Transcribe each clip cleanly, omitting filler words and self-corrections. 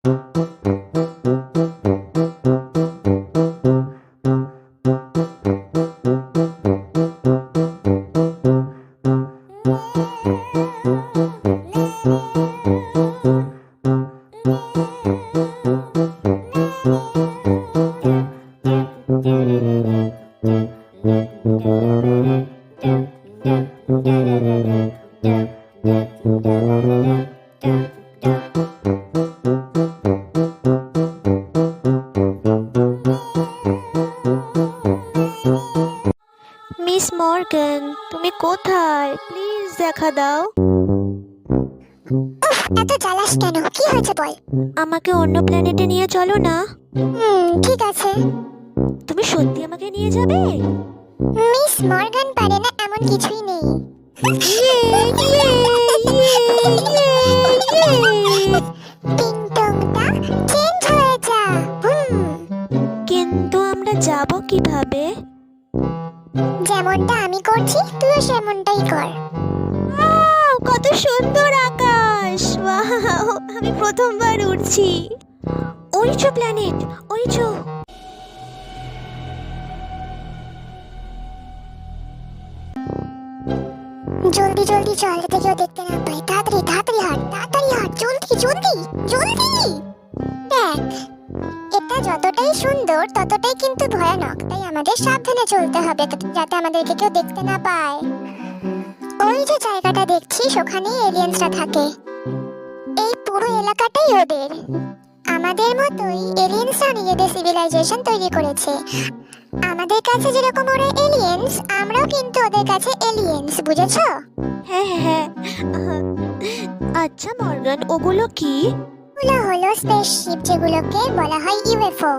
Miss Morgan, তুমি কোথায়? Please দেখা দাও। এত জ্বালাস কেন? কি হয়েছে বল। আমাকে অন্য প্ল্যানেটে নিয়ে চলো না। ঠিক আছে। তুমি সত্যি আমাকে নিয়ে যাবে? মিস মর্গান পারে না এমন কিছুই নেই। ইয়ে, ইয়ে, ইয়ে, ইয়ে, ইয়ে। টিংটংটা চেঞ্জ হয়ে যা। কিন্তু আমরা যাব কিভাবে? যেমনটা আমি করছি তুইও সেমনটাই কর। কত সুন্দর আকাশ! ওয়াও, আমি প্রথমবার উড়ছি। ওই যে প্ল্যানেট, ওই যে। জলদি জলদি চল, যাতে কেউ দেখতে না পায়। তাড়াতাড়ি তাড়াতাড়ি হাঁট, তাড়াতাড়ি হাঁট, জলদি জলদি জলদি। দেখ, এটা যতটাই সুন্দর ততটাই কিন্তু ভয়ানক, তাই আমাদের সাবধানে চলতে হবে যাতে আমাদেরকে কেউ দেখতে না পায়। ওই যে জায়গাটা দেখছিস, ওখানেই এলিয়েন্সরা থাকে। এই পুরো এলাকাটাই ওদের। আমাদের মতোই এলিয়েন্সরা নিজেদের সিভিলাইজেশন তৈরি করেছে। আমাদের কাছে যেরকম ওরা এলিয়েন্স, আমরাও কিন্তু ওদের কাছে এলিয়েন্স, বুঝেছো? হ্যাঁ হ্যাঁ। আচ্ছা মর্গান, ওগুলো কি? ওগুলো হলো স্পেসশিপ, যেগুলোকে বলা হয় ইউএফও।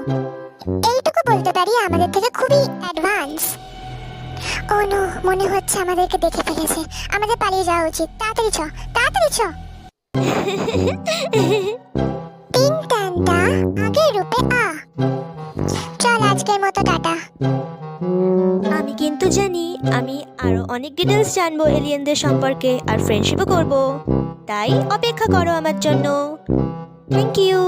এইটুকু বলতে পারি আমাদের থেকে খুবই অ্যাডভান্স। ও নো, মনে হচ্ছে আমাদেরকে দেখে ফেলেছে। আমাদের পালিয়ে যাওয়া উচিত। তাড়াতাড়ি চ, তাড়াতাড়ি চ। টিংটানটা আগের রূপে আ। চল, আজকের মতো টাটা। আমি কিন্তু জানি আমি আরো অনেক ডিটেলস জানবো এলিয়েনদের সম্পর্কে, আর ফ্রেন্ডশিপও করব। তাই অপেক্ষা করো আমার জন্য। Thank you.